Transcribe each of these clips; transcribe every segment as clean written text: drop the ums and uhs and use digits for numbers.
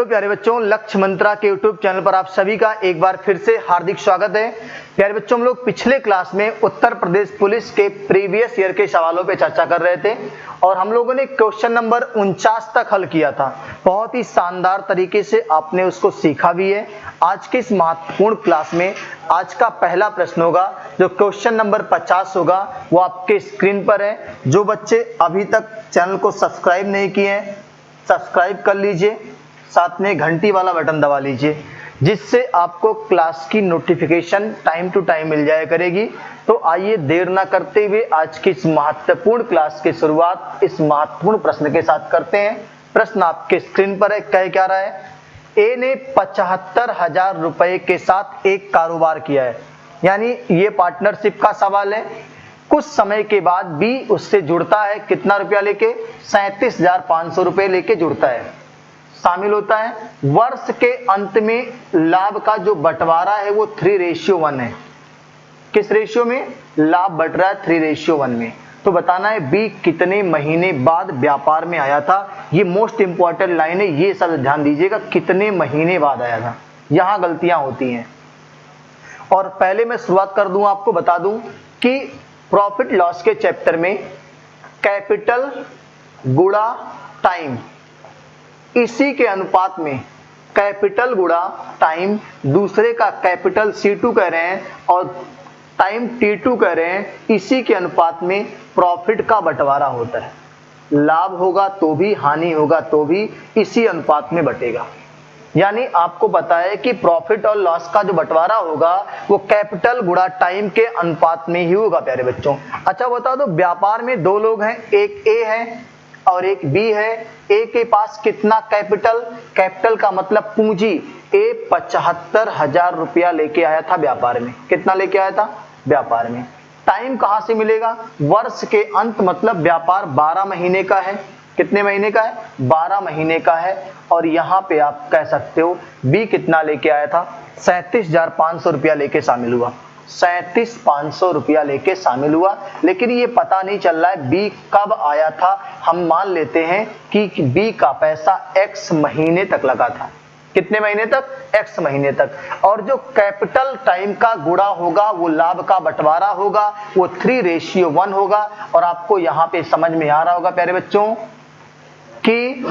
प्यारे बच्चों, लक्ष्य मंत्रा के यूट्यूब चैनल पर आप सभी का एक बार फिर से हार्दिक स्वागत है। प्यारे बच्चों, हम लोग पिछले क्लास में उत्तर प्रदेश पुलिस के प्रीवियस ईयर के सवालों पे चर्चा कर रहे थे और हम लोगों ने क्वेश्चन नंबर 49 तक हल किया था। बहुत ही शानदार तरीके से आपने उसको सीखा भी है। आज के इस महत्वपूर्ण क्लास में आज का पहला प्रश्न होगा, जो क्वेश्चन नंबर 50 होगा, वो आपके स्क्रीन पर है। जो बच्चे अभी तक चैनल को सब्सक्राइब नहीं किए हैं, सब्सक्राइब कर लीजिए, साथ में घंटी वाला बटन दबा लीजिए, जिससे आपको क्लास की नोटिफिकेशन टाइम टू टाइम मिल जाया करेगी। तो आइए देर ना करते हुए आज की इस महत्वपूर्ण क्लास की शुरुआत इस महत्वपूर्ण प्रश्न के साथ करते हैं। प्रश्न आपके स्क्रीन पर है, कह क्या रहा है? ए ने 75,000 रुपए के साथ एक कारोबार किया है, यानी ये पार्टनरशिप का सवाल है। कुछ समय के बाद बी उससे जुड़ता है, कितना रुपया लेके? 37,500 रुपए लेके जुड़ता है, शामिल होता है। वर्ष के अंत में लाभ का जो बंटवारा है वो 3:1 है। किस रेशियो में लाभ बट रहा है? 3:1 में। तो बताना है बी कितने महीने बाद व्यापार में आया था। ये मोस्ट इंपॉर्टेंट लाइन है, ये सब ध्यान दीजिएगा, कितने महीने बाद आया था, यहां गलतियां होती हैं। और पहले मैं शुरुआत कर दूं, आपको बता दूं कि प्रॉफिट लॉस के चैप्टर में कैपिटल गुणा टाइम, इसी के अनुपात में कैपिटल गुणा टाइम, दूसरे का कैपिटल C2 कह रहे हैं और टाइम T2 कह रहे हैं, इसी के अनुपात में प्रॉफिट का बंटवारा होता है। लाभ होगा तो भी, हानि होगा तो भी इसी अनुपात में बटेगा। यानी आपको पता है कि प्रॉफिट और लॉस का जो बंटवारा होगा वो कैपिटल गुणा टाइम के अनुपात में ही होगा प्यारे बच्चों। अच्छा बता दो, व्यापार में दो लोग हैं, एक ए है और एक बी है। ए के पास कितना कैपिटल? कैपिटल का मतलब पूंजी। ए 75,000 रुपया लेके आया था व्यापार में। कितना लेके आया था? व्यापार में। टाइम कहां से मिलेगा? वर्ष के अंत, मतलब व्यापार 12 महीने का है। कितने महीने का है? 12 महीने का है। और यहां पे आप कह सकते हो बी कितना लेके आया था? 37,500 रुपया लेके शामिल हुआ। 37,500 रुपया लेके शामिल हुआ, लेकिन ये पता नहीं चल रहा है बी कब आया था। हम मान लेते हैं कि बी का पैसा x महीने तक लगा था। कितने महीने तक? x महीने तक। और जो कैपिटल टाइम का गुणा होगा वो लाभ का बंटवारा होगा, वो 3:1 होगा। और आपको यहाँ पे समझ में आ रहा होगा प्यारे बच्चों कि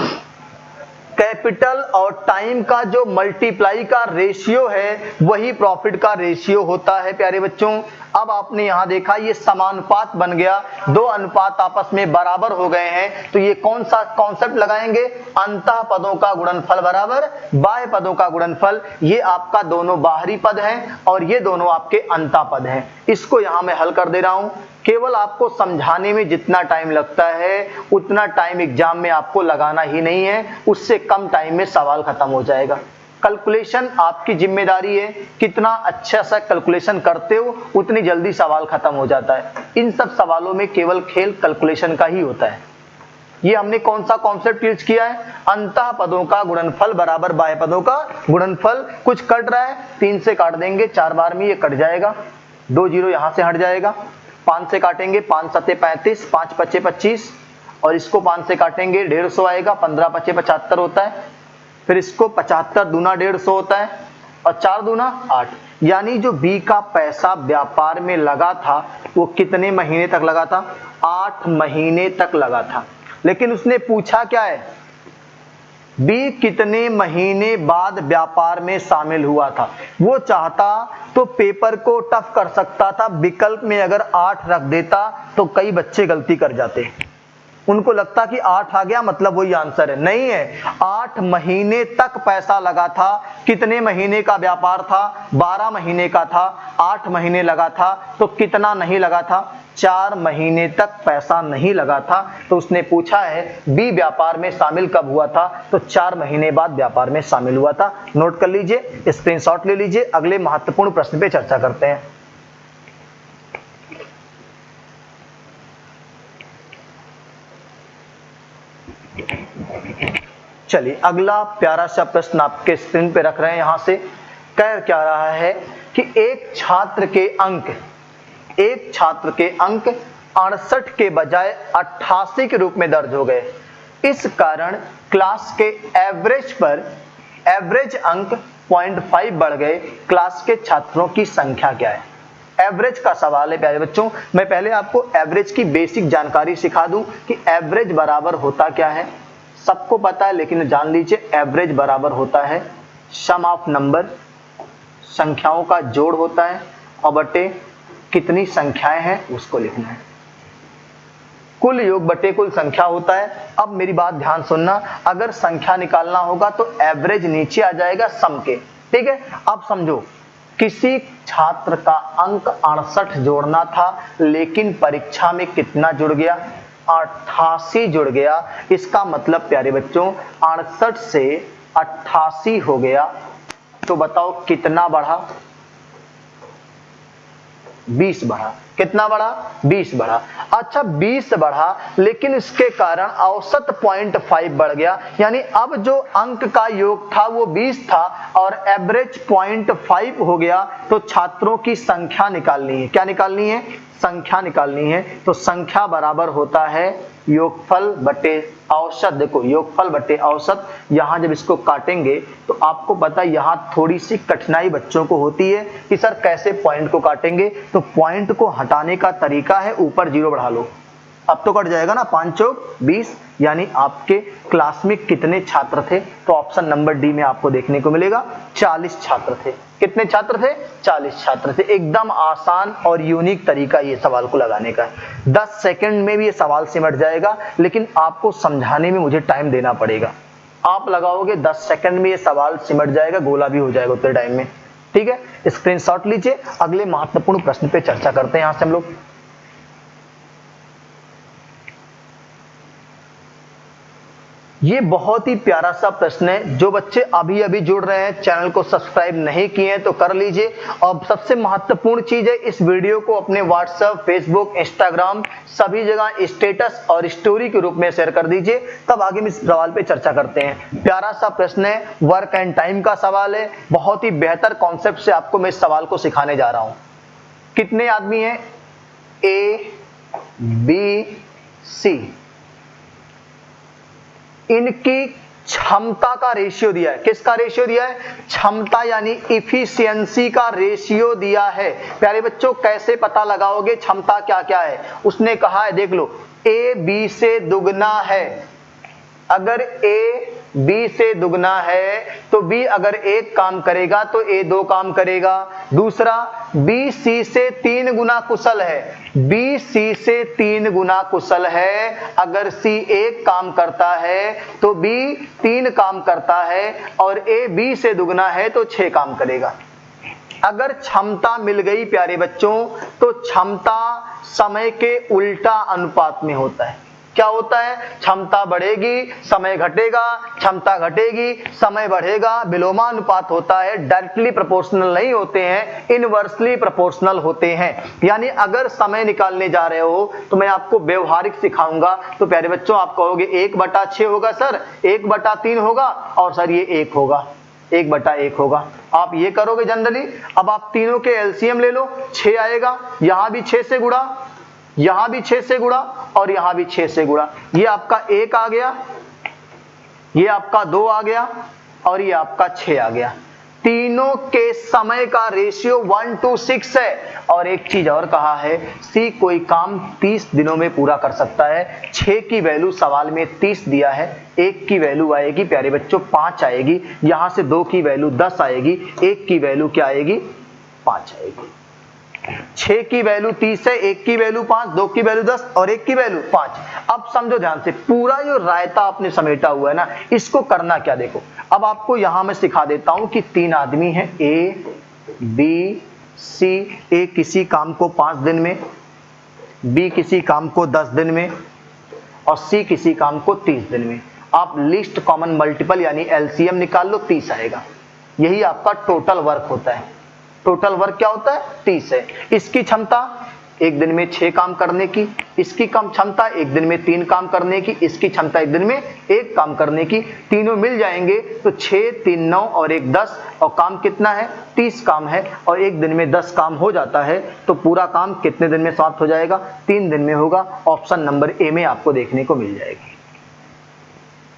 कैपिटल और टाइम का जो मल्टीप्लाई का रेशियो है वही प्रॉफिट का रेशियो होता है प्यारे बच्चों। अब आपने यहां देखा ये समानुपात बन गया, दो अनुपात आपस में बराबर हो गए हैं। तो ये कौन सा कॉन्सेप्ट लगाएंगे? अंतः पदों का गुणनफल बराबर बाह्य पदों का गुणनफल। ये आपका दोनों बाहरी पद हैं और ये दोनों आपके अंतः पद हैं। इसको यहां मैं हल कर दे रहा हूं। केवल आपको समझाने में जितना टाइम लगता है उतना टाइम एग्जाम में आपको लगाना ही नहीं है, उससे कम टाइम में सवाल खत्म हो जाएगा। कैलकुलेशन आपकी जिम्मेदारी है, कितना अच्छा सा कैलकुलेशन करते हो उतनी जल्दी सवाल खत्म हो जाता है। इन सब सवालों में केवल खेल कैलकुलेशन का ही होता है। ये हमने कौन सा कॉन्सेप्ट यूज किया है? अंतः पदों का गुणनफल बराबर बाह्य पदों का गुणनफल। कुछ कट रहा है, 3 से काट देंगे, 4 बार में ये कट जाएगा, 2 जीरो यहां से हट जाएगा। 5 से काटेंगे, 5 सते 35, 5 पचे 25, और इसको 5 से काटेंगे 150 आएगा, 15 पचे 75 होता है। फिर इसको 75 दूना 150 होता है और 4 दूना 8। यानी जो बी का पैसा व्यापार में लगा था वो कितने महीने तक लगा था? 8 महीने तक लगा था। लेकिन उसने पूछा क्या है? बी कितने महीने बाद व्यापार में शामिल हुआ था। वो चाहता तो पेपर को टफ कर सकता था, विकल्प में अगर 8 रख देता तो कई बच्चे गलती कर जाते। उनको लगता कि 8 आ गया मतलब वही आंसर है। नहीं है, 8 महीने तक पैसा लगा था। कितने महीने का व्यापार था? 12 महीने का था। 8 महीने लगा था तो कितना नहीं लगा था? 4 महीने तक पैसा नहीं लगा था। तो उसने पूछा है बी व्यापार में शामिल कब हुआ था? तो 4 महीने बाद व्यापार में शामिल हुआ था। नोट कर लीजिए, स्क्रीनशॉट ले लीजिए, अगले महत्वपूर्ण प्रश्न पे चर्चा करते हैं। चलिए अगला प्यारा सा प्रश्न आपके स्क्रीन पे रख रहे हैं। यहां से कह क्या रहा है कि एक छात्र के अंक 68 के बजाय 88 के रूप में दर्ज हो गए। इस कारण क्लास के एवरेज पर एवरेज अंक 0.5 बढ़ गए, क्लास के छात्रों की संख्या क्या है। एवरेज का सवाल है प्यारे बच्चों। मैं पहले आपको एवरेज की बेसिक जानकारी सिखा दूं कि एवरेज बराबर होता क्या है। सबको पता है लेकिन जान लीजिए, एवरेज बराबर होता है सम ऑफ नंबर, संख्याओं का जोड़ होता है, और बटे कितनी संख्याएं हैं उसको लिखना है। कुल योग बटे कुल संख्या होता है। अब मेरी बात ध्यान सुनना, अगर संख्या निकालना होगा तो एवरेज नीचे आ जाएगा सम के, ठीक है। अब समझो, किसी छात्र का अंक 68 जोड़ना था, लेकिन परीक्षा में कितना जुड़ गया, 88 जुड़ गया। इसका मतलब प्यारे बच्चों 68 से 88 हो गया, तो बताओ कितना बढ़ा, 20 बढ़ा। कितना बढ़ा, 20 बढ़ा। अच्छा 20 बढ़ा, लेकिन इसके कारण औसत 0.5 बढ़ गया, यानी अब जो अंक का योग था वो 20 था और एवरेज 0.5 हो गया। तो छात्रों की संख्या निकालनी है। क्या निकालनी है, संख्या निकालनी है। तो संख्या बराबर होता है योगफल बटे औसत। देखो योगफल बटे औसत, यहां जब इसको काटेंगे तो आपको पता है यहां थोड़ी सी कठिनाई बच्चों को होती है कि सर कैसे पॉइंट को काटेंगे। तो पॉइंट को हटाने का तरीका है ऊपर 0 बढ़ा लो, अब तो कट जाएगा ना, 5 चौक 20। यानी आपके क्लास में कितने छात्र थे, तो ऑप्शन नंबर डी में आपको देखने को मिलेगा 40 छात्र थे। कितने छात्र थे, 40 छात्र थे। एकदम आसान और यूनिक तरीका ये सवाल को लगाने का है। 10 सेकंड में भी ये सवाल सिमट जाएगा, लेकिन आपको समझाने में मुझे टाइम देना पड़ेगा। आप लगाओगे 10 सेकंड में ये सवाल सिमट जाएगा, गोला भी हो जाएगा उतने टाइम में, ठीक है। स्क्रीनशॉट लीजिए, अगले महत्वपूर्ण प्रश्न पे चर्चा करते हैं यहां से हम लोग। ये बहुत ही प्यारा सा प्रश्न है। जो बच्चे अभी अभी जुड़ रहे हैं, चैनल को सब्सक्राइब नहीं किए हैं तो कर लीजिए। और सबसे महत्वपूर्ण चीज है, इस वीडियो को अपने व्हाट्सएप, फेसबुक, इंस्टाग्राम सभी जगह स्टेटस और स्टोरी के रूप में शेयर कर दीजिए। तब आगे हम इस सवाल पे चर्चा करते हैं। प्यारा सा प्रश्न है, वर्क एंड टाइम का सवाल है। बहुत ही बेहतर कॉन्सेप्ट से आपको मैं इस सवाल को सिखाने जा रहा हूं। कितने आदमी हैं, ए बी सी, इनकी क्षमता का रेशियो दिया है। किसका रेशियो दिया है, क्षमता यानी इफिशियंसी का रेशियो दिया है। प्यारे बच्चों कैसे पता लगाओगे क्षमता क्या क्या है, उसने कहा है देख लो, ए बी से दुगना है। अगर ए बी से दुगना है तो बी अगर एक काम करेगा तो ए 2 काम करेगा। दूसरा, बी सी से 3 गुना कुशल है। बी सी से 3 गुना कुशल है। अगर सी 1 काम करता है तो बी 3 काम करता है, और ए बी से दुगना है तो 6 काम करेगा। अगर क्षमता मिल गई प्यारे बच्चों, तो क्षमता समय के उल्टा अनुपात में होता है। क्या होता है, क्षमता बढ़ेगी समय घटेगा, क्षमता घटेगी समय बढ़ेगा। विलोमानुपात होता है, डायरेक्टली प्रोपोर्शनल नहीं होते हैं, इनवर्सली प्रोपोर्शनल होते हैं। यानी अगर समय निकालने जा रहे हो तो मैं आपको व्यवहारिक सिखाऊंगा। तो प्यारे बच्चों आप कहोगे 1/6 होगा सर, 1/3 होगा, और सर ये 1 होगा, 1/1 होगा। आप ये करोगे जनरली। अब आप तीनों के एलसीएम ले लो, 6 आएगा। यहां भी 6 से गुणा, यहां भी 6 से गुणा, और यहां भी 6 से गुणा। ये आपका 1 आ गया, ये आपका 2 आ गया, और ये आपका 6 आ गया। तीनों के समय का रेशियो 1:6 है। और एक चीज और कहा है, सी कोई काम 30 दिनों में पूरा कर सकता है। 6 की वैल्यू सवाल में 30 दिया है, 1 की वैल्यू आएगी प्यारे बच्चों 5 आएगी। यहां से 2 की वैल्यू 10 आएगी, 1 की वैल्यू क्या आएगी, 5 आएगी। 6 की वैल्यू 30 है, 1 की वैल्यू 5, 2 की वैल्यू 10 और 1 की वैल्यू 5। अब समझो ध्यान से, पूरा जो रायता आपने समेटा हुआ है ना, इसको करना क्या, देखो अब आपको यहां मैं सिखा देता हूं कि 3 आदमी हैं, ए बी सी। ए किसी काम को 5 दिन में, बी किसी काम को 10 दिन में, और सी किसी काम को 30 दिन में। आप लिस्ट कॉमन मल्टीपल यानी एलसीएम निकाल लो, 30 आएगा। यही आपका टोटल वर्क होता है। टोटल वर्क क्या होता है, 30 है। इसकी क्षमता 1 दिन में 6 काम करने की, इसकी कम क्षमता 1 दिन में 3 काम करने की, इसकी क्षमता 1 दिन में 1 काम करने की। तीनों मिल जाएंगे तो 6, 3, 9 और 1, 10, और काम कितना है, 30 काम है, और 1 दिन में 10 काम हो जाता है। तो पूरा काम कितने दिन में समाप्त हो जाएगा, 3 दिन में होगा। ऑप्शन नंबर ए में आपको देखने को मिल जाएगी।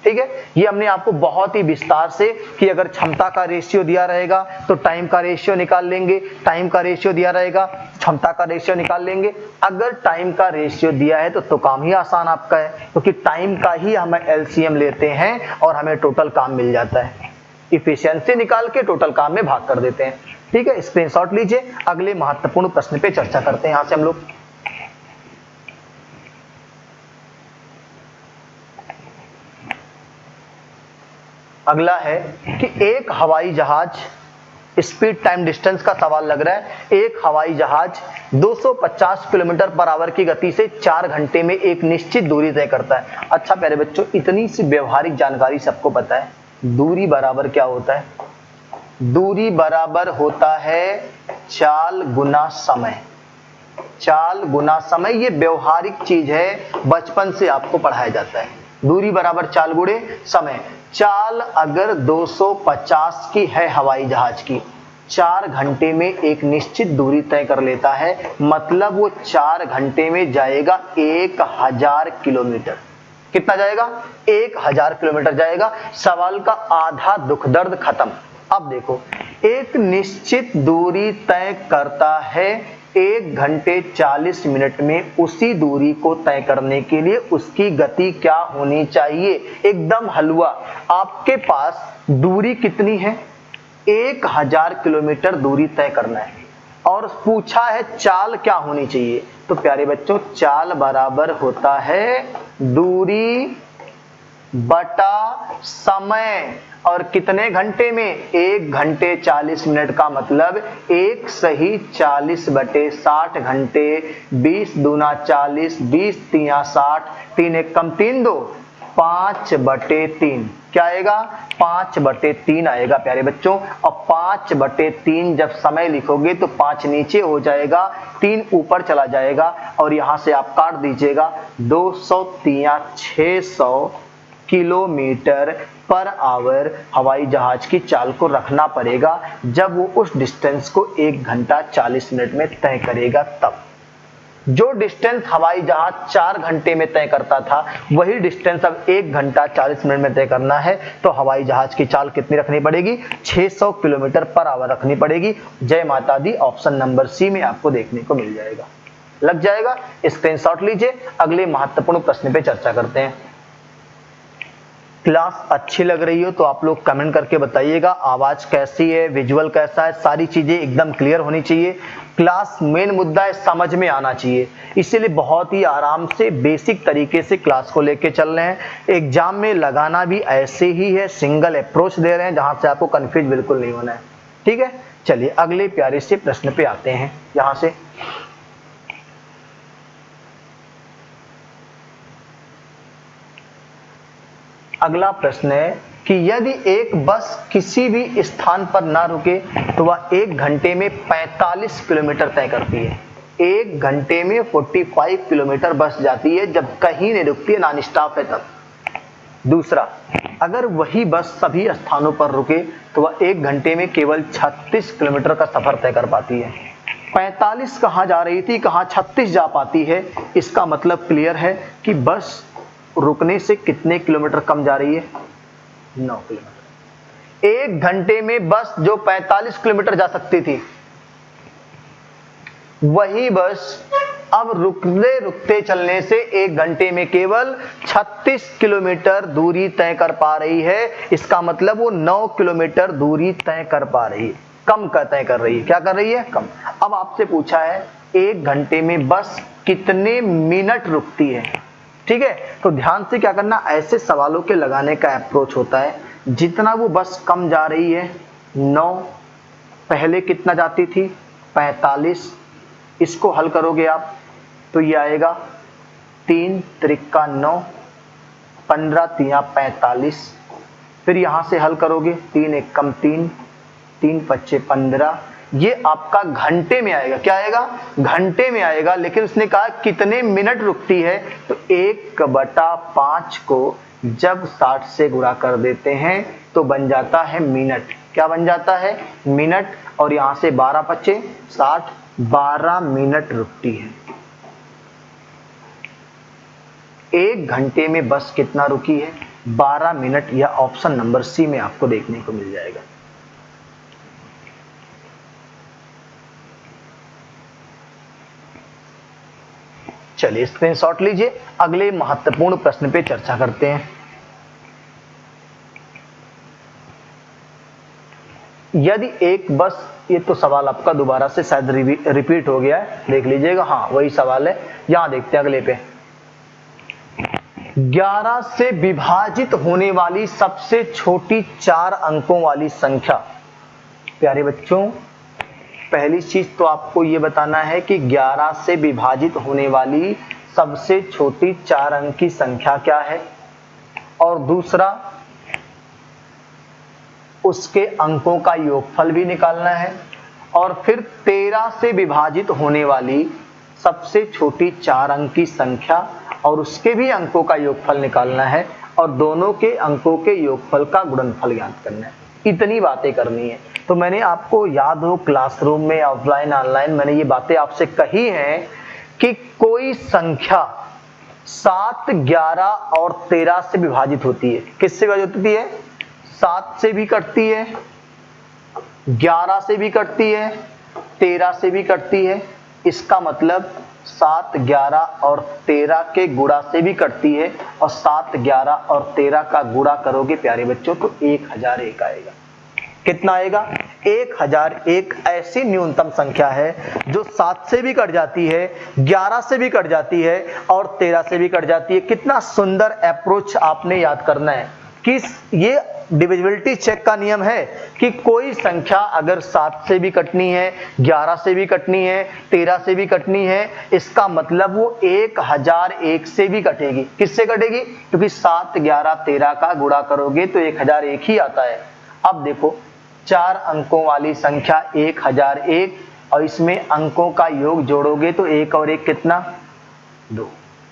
ठीक है, ये हमने आपको बहुत ही विस्तार से कि अगर क्षमता का रेशियो दिया रहेगा तो टाइम का रेशियो निकाल लेंगे, टाइम का रेशियो दिया रहेगा क्षमता का रेशियो निकाल लेंगे। अगर टाइम का रेशियो दिया है तो काम ही आसान आपका है, क्योंकि टाइम का ही हम एलसीएम लेते हैं और हमें टोटल काम मिल जाता है। इफिशियंसी निकाल के टोटल काम में भाग कर देते हैं। ठीक है, स्क्रीनशॉट लीजिए, अगले महत्वपूर्ण प्रश्न पे चर्चा करते हैं। यहां से हम लोग अगला है कि एक हवाई जहाज, स्पीड टाइम डिस्टेंस का सवाल लग रहा है। एक हवाई जहाज 250 किलोमीटर पर आवर की गति से 4 घंटे में एक निश्चित दूरी तय करता है। अच्छा प्यारे बच्चों, इतनी सी व्यवहारिक जानकारी सबको पता है, दूरी बराबर क्या होता है? दूरी बराबर होता है चाल गुना समय। चाल गुना समय, ये व्यवहारिक चीज है, बचपन से आपको पढ़ाया जाता है। दूरी बराबर चाल गुणे समय। चाल अगर 250 की है हवाई जहाज की, 4 घंटे में एक निश्चित दूरी तय कर लेता है, मतलब वो 4 घंटे में जाएगा 1000 किलोमीटर। कितना जाएगा? 1000 किलोमीटर जाएगा। सवाल का आधा दुख दर्द खत्म। अब देखो, एक निश्चित दूरी तय करता है 1 घंटे 40 मिनट में, उसी दूरी को तय करने के लिए उसकी गति क्या होनी चाहिए? एकदम हलवा। आपके पास दूरी कितनी है? 1000 किलोमीटर दूरी तय करना है और पूछा है चाल क्या होनी चाहिए। तो प्यारे बच्चों, चाल बराबर होता है दूरी बटा समय। और कितने घंटे में? 1 घंटे 40 मिनट का मतलब 1 सही 40 बटे 60 घंटे। 20 दूना 40, 20 तिया 60, 3 एक कम 3 2, 5 बटे 3। क्या आएगा? 5 बटे 3 आएगा प्यारे बच्चों। और 5 बटे 3 जब समय लिखोगे तो 5 नीचे हो जाएगा, 3 ऊपर चला जाएगा और यहां से आप काट दीजिएगा। 200 तिया 600 किलोमीटर पर आवर हवाई जहाज की चाल को रखना पड़ेगा जब वो उस डिस्टेंस को 1 घंटा 40 मिनट में तय करेगा। तब जो डिस्टेंस हवाई जहाज 4 घंटे में तय करता था, वही डिस्टेंस अब 1 घंटा 40 मिनट में तय करना है, तो हवाई जहाज की चाल कितनी रखनी पड़ेगी? 600 किलोमीटर पर आवर रखनी पड़ेगी। जय माता दी, ऑप्शन नंबर सी में आपको देखने को मिल जाएगा। लग जाएगा? स्क्रीनशॉट लीजिए, अगले महत्वपूर्ण प्रश्न पे चर्चा करते हैं। क्लास अच्छी लग रही हो तो आप लोग कमेंट करके बताइएगा, आवाज कैसी है, विजुअल कैसा है, सारी चीजें एकदम क्लियर होनी चाहिए। क्लास मेन मुद्दा है समझ में आना चाहिए, इसीलिए बहुत ही आराम से बेसिक तरीके से क्लास को लेके चल रहे हैं। एग्जाम में लगाना भी ऐसे ही है, सिंगल अप्रोच दे रहे हैं जहां से आपको कंफ्यूज बिल्कुल नहीं होना है। ठीक है, चलिए अगले प्यारे से प्रश्न पे आते हैं। यहां से अगला प्रश्न है कि यदि एक बस किसी भी स्थान पर ना रुके तो वह 1 घंटे में 45 किलोमीटर तय करती है। 1 घंटे में 45 किलोमीटर बस जाती है जब कहीं नहीं रुकती है, नॉन स्टॉप है तब। दूसरा, अगर वही बस सभी स्थानों पर रुके तो वह 1 घंटे में केवल 36 किलोमीटर का सफर तय कर पाती है। 45 कहाँ जा रही थी, कहाँ 36 जा पाती है, इसका मतलब क्लियर है कि बस रुकने से कितने किलोमीटर कम जा रही है? 9 किलोमीटर। 1 घंटे में बस जो 45 किलोमीटर जा सकती थी, वही बस अब रुकते रुकते चलने से 1 घंटे में केवल 36 किलोमीटर दूरी तय कर पा रही है। इसका मतलब वो 9 किलोमीटर दूरी तय कर पा रही है, कम का तय कर रही है। क्या कर रही है? कम। अब आपसे पूछा है 1 घंटे में बस कितने मिनट रुकती है। ठीक है, तो ध्यान से क्या करना, ऐसे सवालों के लगाने का अप्रोच होता है, जितना वो बस कम जा रही है 9, पहले कितना जाती थी 45, इसको हल करोगे आप तो ये आएगा 3 त्रिका 9, 15 तिया 45। फिर यहां से हल करोगे 3 एक कम 3, 3 पच्चे 15। ये आपका घंटे में आएगा। क्या आएगा? घंटे में आएगा। लेकिन उसने कहा कितने मिनट रुकती है, तो 1/5 को जब 60 से गुणा कर देते हैं तो बन जाता है मिनट। क्या बन जाता है? मिनट। और यहां से 12 पच्चे 60, 12 मिनट रुकती है। 1 घंटे में बस कितना रुकी है? 12 मिनट या ऑप्शन नंबर सी में आपको देखने को मिल जाएगा। चलिए स्क्रीनशॉट लीजिए, अगले महत्वपूर्ण प्रश्न पे चर्चा करते हैं। यदि एक बस, ये तो सवाल आपका दोबारा से शायद रिपीट हो गया है, देख लीजिएगा। हाँ वही सवाल है, यहां देखते हैं अगले पे। 11 से विभाजित होने वाली सबसे छोटी 4 अंकों वाली संख्या। प्यारे बच्चों, पहली चीज तो आपको ये बताना है कि 11 से विभाजित होने वाली सबसे छोटी 4 अंक की संख्या क्या है, और दूसरा उसके अंकों का योगफल भी निकालना है, और फिर 13 से विभाजित होने वाली सबसे छोटी 4 अंक की संख्या और उसके भी अंकों का योगफल निकालना है, और दोनों के अंकों के योगफल का गुणनफल ज्ञात करना है। इतनी बातें करनी है। तो मैंने आपको याद हो क्लासरूम में ऑफलाइन ऑनलाइन मैंने ये बातें आपसे कही हैं कि कोई संख्या 7, 11 और 13 से विभाजित होती है। किससे विभाजित होती है? 7 से भी कटती है, 11 से भी कटती है, 13 से भी कटती है। इसका मतलब 7, 11 और 13 के गुणा से भी कटती है, और 7, 11 और 13 का गुणा करोगे प्यारे बच्चों तो 1001 आएगा। कितना आएगा? 1001 ऐसी न्यूनतम संख्या है जो 7 से भी कट जाती है, 11 से भी कट जाती है और 13 से भी कट जाती है। कितना सुंदर अप्रोच आपने याद करना है कि ये डिविजिबिलिटी चेक का नियम है कि कोई संख्या अगर 7 से भी कटनी है, 11 से भी कटनी है, 13 से भी कटनी है, इसका मतलब वो 1001 से भी कटेगी। किससे कटेगी? क्योंकि 7, 11, 13 का गुणा करोगे तो 1001 ही आता है। अब देखो 4 अंकों वाली संख्या 1001 और इसमें अंकों का योग जोड़ोगे तो 1 और 1 कितना? 2।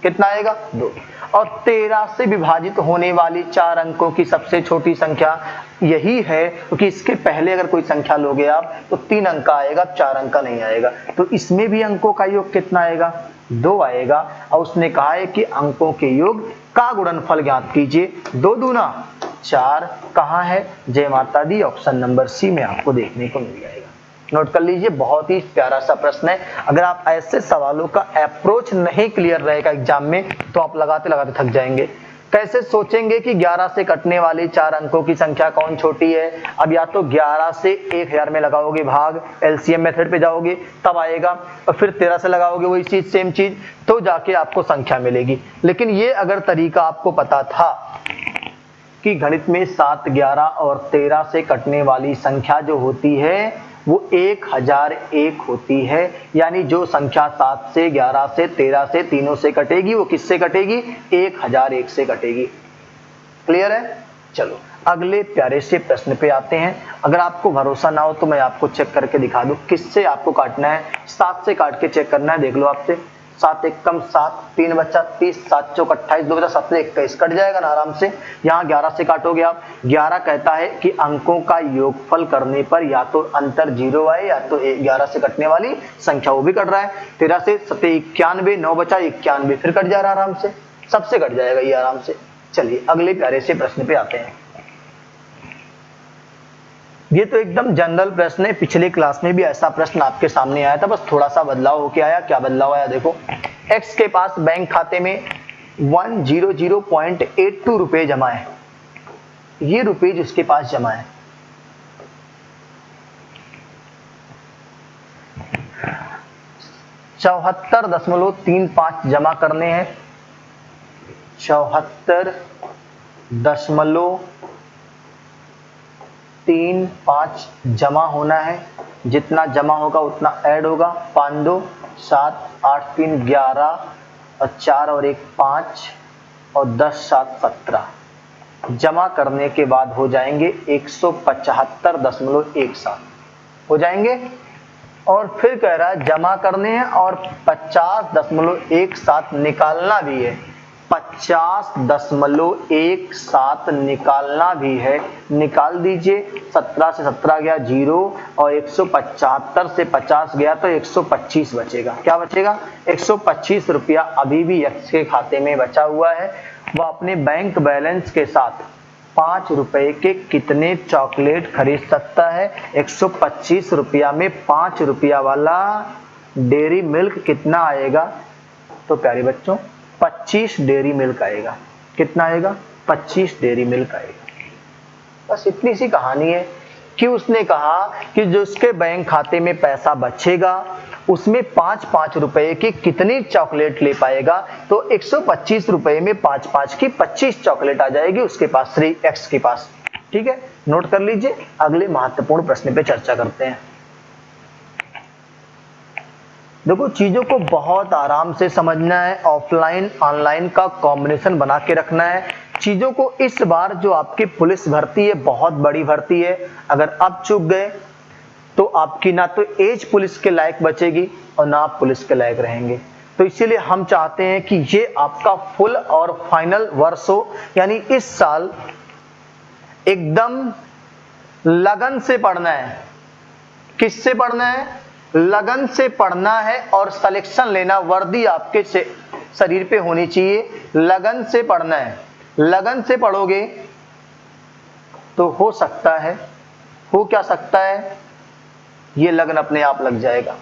कितना आएगा? 2। और 13 से विभाजित होने वाली 4 अंकों की सबसे छोटी संख्या यही है, क्योंकि इसके पहले अगर कोई संख्या लोगे आप तो 3 अंक का आएगा, 4 अंक का नहीं आएगा। तो इसमें भी अंकों का योग कितना आएगा? 2 आएगा। और उसने कहा है कि अंकों के योग का गुणनफल ज्ञात कीजिए। 2 दूना 4 कहाँ है? जय माता दी, ऑप्शन नंबर सी में आपको देखने को मिल जाएगा। नोट कर लीजिए, बहुत ही प्यारा सा प्रश्न है। अगर आप ऐसे सवालों का अप्रोच नहीं क्लियर रहेगा एग्जाम में तो आप लगाते लगाते थक जाएंगे। कैसे सोचेंगे कि 11 से कटने वाली 4 अंकों की संख्या कौन छोटी है? अब या तो 11 से 1000 में लगाओगे भाग, एलसीएम मेथड पे जाओगे तब आएगा, और फिर 13 से लगाओगे वही चीज सेम चीज, तो जाके आपको संख्या मिलेगी। लेकिन ये अगर तरीका आपको पता था कि गणित में 7, 11 और 13 से कटने वाली संख्या जो होती है वो 1001 होती है, यानी जो संख्या 7 से 11 से 13 से तीनों से कटेगी वो किससे कटेगी? 1001 से कटेगी। क्लियर है? चलो अगले प्यारे से प्रश्न पे आते हैं। अगर आपको भरोसा ना हो तो मैं आपको चेक करके दिखा दूं किससे आपको काटना है। 7 से काट के चेक करना है, देख लो आपसे। 7 एकम 7, 3 बच्चा 30, 7 चौक 28, 2 बचा 7 21 कट जाएगा ना आराम से। यहाँ 11 से काटोगे आप। 11 कहता है कि अंकों का योगफल करने पर या तो अंतर 0 आए या तो 11 से कटने वाली संख्या, वो भी कट रहा है। 13 से 7 91, 9 बचा 91, फिर कट जा रहा है आराम से, सबसे कट जाएगा ये आराम से। चलिए अगले प्यारे से प्रश्न पे आते हैं। ये तो एकदम जनरल प्रश्न है, पिछले क्लास में भी ऐसा प्रश्न आपके सामने आया था, बस थोड़ा सा बदलाव होके आया। क्या बदलाव आया देखो। एक्स के पास बैंक खाते में 100.82 रुपए जमा है। ये रुपए जिसके पास जमा है, $74.35 जमा करने हैं। 74.35 जमा होना है। जितना जमा होगा उतना ऐड होगा। 5 2 7 8 3 11 और 4 और 1 5 और 10 7 17 जमा करने के बाद हो जाएंगे 175.17 हो जाएंगे। और फिर कह रहा है जमा करने हैं और 50.17 निकालना भी है। 50.17 निकालना भी है। निकाल दीजिए। 17 से 17 गया 0 और 175 से 50 गया तो 125 बचेगा। क्या बचेगा? 125 रुपया अभी भी एक्स के खाते में बचा हुआ है। वह अपने बैंक बैलेंस के साथ 5 रुपए के कितने चॉकलेट खरीद सकता है? 125 रुपया में 5 रुपया वाला डेयरी मिल्क कितना आएगा? तो प्यारे बच्चों 25 डेयरी मिल्क आएगा। कितना आएगा? 25 डेयरी मिल्क आएगा। बस इतनी सी कहानी है कि उसने कहा कि जो उसके बैंक खाते में पैसा बचेगा उसमें 5-5 रुपए की कितनी चॉकलेट ले पाएगा? तो 125 रुपए में 5-5 की 25 चॉकलेट आ जाएगी उसके पास, 3x के पास। ठीक है, नोट कर लीजिए। अगले महत्वपूर्ण प्रश्न पे चर्चा करते हैं। देखो चीजों को बहुत आराम से समझना है, ऑफलाइन ऑनलाइन का कॉम्बिनेशन बना के रखना है चीजों को। इस बार जो आपकी पुलिस भर्ती है बहुत बड़ी भर्ती है, अगर अब चूक गए तो आपकी ना तो एज पुलिस के लायक बचेगी और ना आप पुलिस के लायक रहेंगे। तो इसीलिए हम चाहते हैं कि ये आपका फुल और फाइनल वर्ष हो, यानी इस साल एकदम लगन से पढ़ना है। किससे पढ़ना है? लगन से पढ़ना है और सिलेक्शन लेना, वर्दी आपके शरीर पे होनी चाहिए। लगन से पढ़ना है, लगन से पढ़ोगे तो हो सकता है, हो क्या सकता है, ये लगन अपने आप लग जाएगा।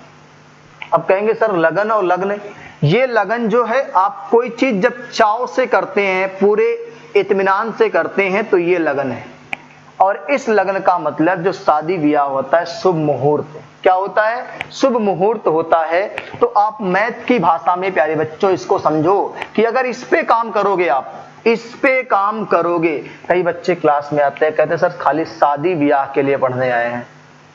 अब कहेंगे सर लगन और लगन, ये लगन जो है आप कोई चीज जब चाव से करते हैं, पूरे इत्मीनान से करते हैं तो ये लगन है। और इस लगन का मतलब जो शादी ब्याह होता है, शुभ मुहूर्त। क्या होता है? शुभ मुहूर्त होता है। तो आप मैथ की भाषा में प्यारे बच्चों इसको समझो कि अगर इस पे काम करोगे, आप इस पे काम करोगे। कई बच्चे क्लास में आते हैं, कहते हैं सर खाली शादी ब्याह के लिए पढ़ने आए हैं,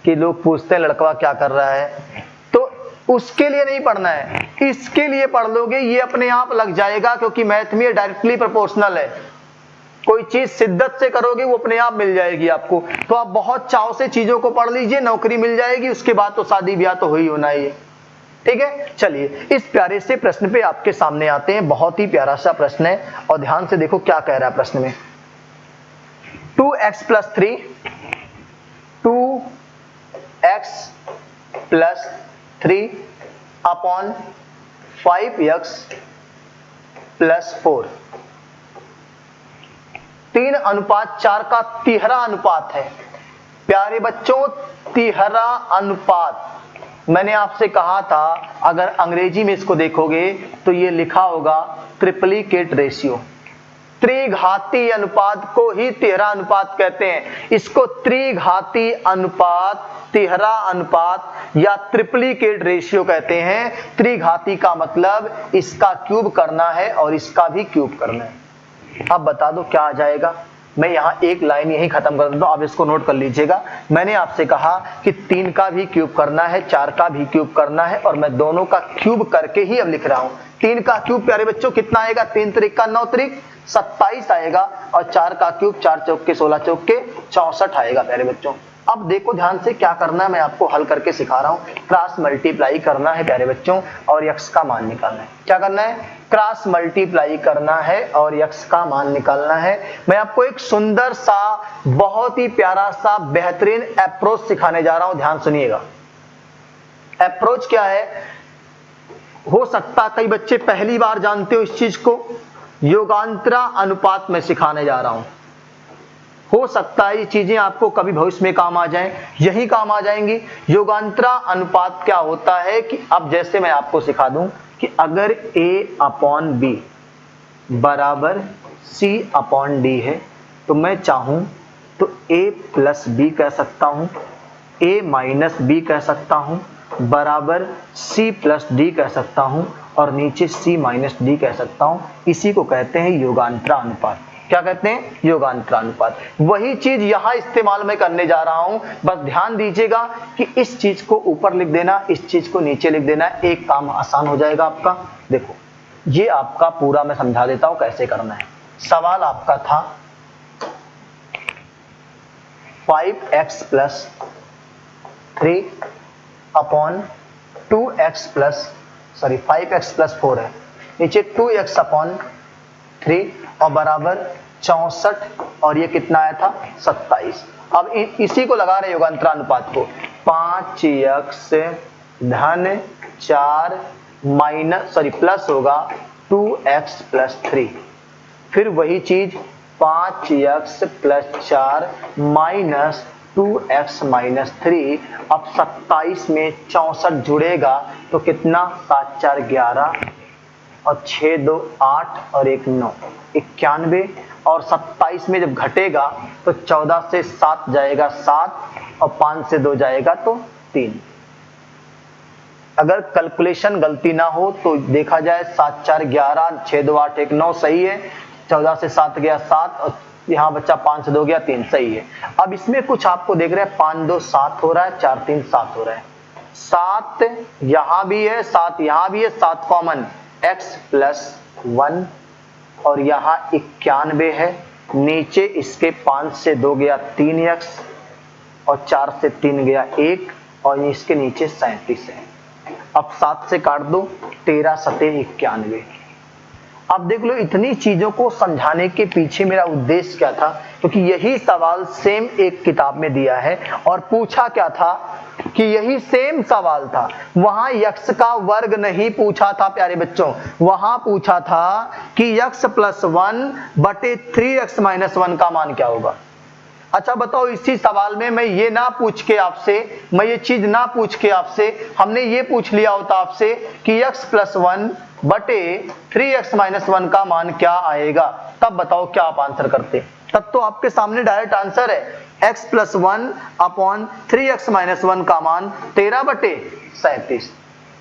कि लोग पूछते हैं लड़का क्या कर रहा है, तो उसके लिए नहीं पढ़ना है, इसके लिए पढ़ लोगे, ये अपने आप लग जाएगा। क्योंकि मैथ में डायरेक्टली प्रोपोर्शनल है, कोई चीज शिद्दत से करोगे वो अपने आप मिल जाएगी आपको। तो आप बहुत चाव से चीजों को पढ़ लीजिए, नौकरी मिल जाएगी, उसके बाद तो शादी ब्याह तो हो ही होना ही है। ठीक है, चलिए इस प्यारे से प्रश्न पे आपके सामने आते हैं। बहुत ही प्यारा सा प्रश्न है और ध्यान से देखो क्या कह रहा है प्रश्न में। 2x + 3 2x + 3 अपॉन 5x + 4 3:4 का तिहरा अनुपात है। प्यारे बच्चों तिहरा अनुपात, मैंने आपसे कहा था अगर अंग्रेजी में इसको देखोगे तो ये लिखा होगा ट्रिप्लिकेट रेशियो। त्रिघाती अनुपात को ही तिहरा अनुपात कहते हैं। इसको त्रिघाती अनुपात, तिहरा अनुपात या ट्रिप्लिकेट रेशियो कहते हैं। त्रिघाती का मतलब इसका क्यूब करना है और इसका भी क्यूब करना है। अब बता दो क्या आ जाएगा। मैं यहाँ एक लाइन यही खत्म कर देता हूँ, आप इसको नोट कर लीजिएगा। मैंने आपसे कहा कि 3 का भी क्यूब करना है, 4 का भी क्यूब करना है, और मैं दोनों का क्यूब करके ही अब लिख रहा हूँ। 3 का क्यूब प्यारे बच्चों कितना आएगा? 3 त्रिक का 9 त्रिक 27 आएगा, और 4 का क्यूब 4 चौक के 16 चौक के 64 आएगा प्यारे बच्चों। अब देखो ध्यान से क्या करना है, मैं आपको हल करके सिखा रहा हूँ। क्रॉस मल्टीप्लाई करना है प्यारे बच्चों और x का मान निकालना है। क्या करना है? क्रॉस मल्टीप्लाई करना है और x का मान निकालना है। मैं आपको एक सुंदर सा, बहुत ही प्यारा सा, बेहतरीन अप्रोच सिखाने जा रहा हूं, ध्यान सुनिएगा। अप्रोच क्या है? हो सकता कई बच्चे पहली बार जानते हो इस चीज को, योगांतरा अनुपात में सिखाने जा रहा हूं। हो सकता है ये चीजें आपको कभी भविष्य में काम आ जाएं, यही काम आ जाएंगी। योगांतरा अनुपात क्या होता है कि अब जैसे मैं आपको सिखा दूं कि अगर a/b बराबर c/d है तो मैं चाहूं तो a + b कह सकता हूं, a - b कह सकता हूं, बराबर c + d कह सकता हूं, और नीचे c - d कह सकता हूं। इसी को कहते हैं योगांतरा अनुपात। क्या कहते हैं? योगांतरा अनुपात। वही चीज यहां इस्तेमाल में करने जा रहा हूं। बस ध्यान दीजिएगा कि इस चीज को ऊपर लिख देना, इस चीज को नीचे लिख देना, एक काम आसान हो जाएगा आपका। देखो ये आपका पूरा मैं समझा देता हूं कैसे करना है। सवाल आपका था 5x + 3 अपॉन 5x + 4 है, नीचे 2x/3 और बराबर 64, और ये कितना आया था? 27। अब इसी को लगा रहे योगांतरा अनुपात को। 5x धन 4 प्लस होगा 2x + 3 फिर वही चीज 5x + 4 माइनस 2x - 3। अब 27 में 64 जुड़ेगा तो कितना, 7 4 11 और 6 2 8 और 1 9, 91। और 27 में जब घटेगा तो 14 से 7 जाएगा 7 और 5 से 2 जाएगा तो 3। अगर कैलकुलेशन गलती ना हो तो देखा जाए 7 4 11, 6 2 8 1 9 सही है, 14 से 7 गया 7 और यहाँ बच्चा 5 से 2 गया 3 सही है। अब इसमें कुछ आपको देख रहे हैं 5 2 7 हो रहा है, 4 3 7 हो रहा है, 7 यहाँ भी है 7 यहाँ भी है, 7 कॉमन x + 1 और यहाँ 91 है, नीचे इसके 5 से 2 गया 3x और 4 से 3 गया 1 और इसके नीचे 37 है। अब 7 से काट दो, 13 7 91। अब देख लो इतनी चीजों को समझाने के पीछे मेरा उद्देश्य क्या था, क्योंकि यही सवाल सेम एक किताब में दिया है और पूछा क्या था कि यही सेम सवाल था, वहां x का वर्ग नहीं पूछा था प्यारे बच्चों, वहां पूछा था कि x + 1 बटे 3x - 1 का मान क्या होगा। अच्छा बताओ, इसी सवाल में मैं ये ना पूछ के आपसे, मैं ये चीज ना पूछ के आपसे, हमने ये पूछ लिया होता आपसे कि x + 1 बटे 3x - 1 का मान क्या आएगा, तब बताओ क्या आप आंसर करते। तब तो आपके सामने डायरेक्ट आंसर है, x + 1 अपॉन 3x - 1 का मान 13 बटे 37।